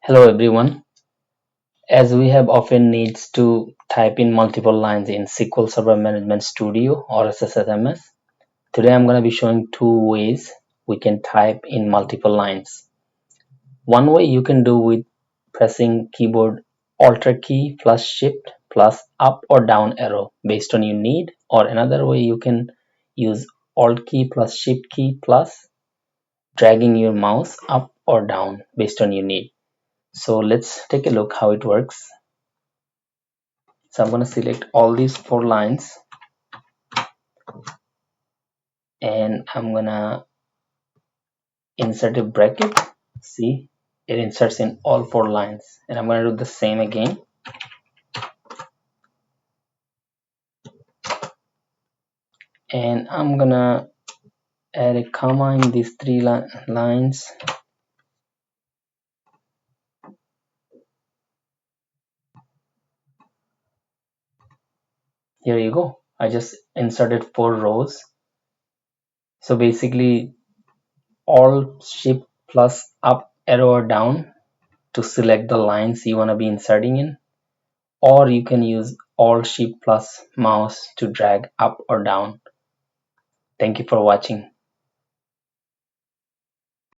Hello everyone. As we have often needs to type in multiple lines in SQL Server Management Studio or SSMS, today I'm going to be showing two ways we can type in multiple lines. One way you can do with pressing keyboard Alt key plus Shift plus up or down arrow based on your need, or another way you can use Alt key plus Shift key plus dragging your mouse up or down based on your need. So let's take a look how it works. So I'm going to select all these four lines and I'm going to insert a bracket. See, it inserts in all four lines, and I'm going to do the same again. And I'm going to add a comma in these three lines. Here you go. I just inserted four rows. So basically, Alt Shift plus up arrow or down to select the lines you want to be inserting in, or you can use Alt Shift plus mouse to drag up or down. Thank you for watching.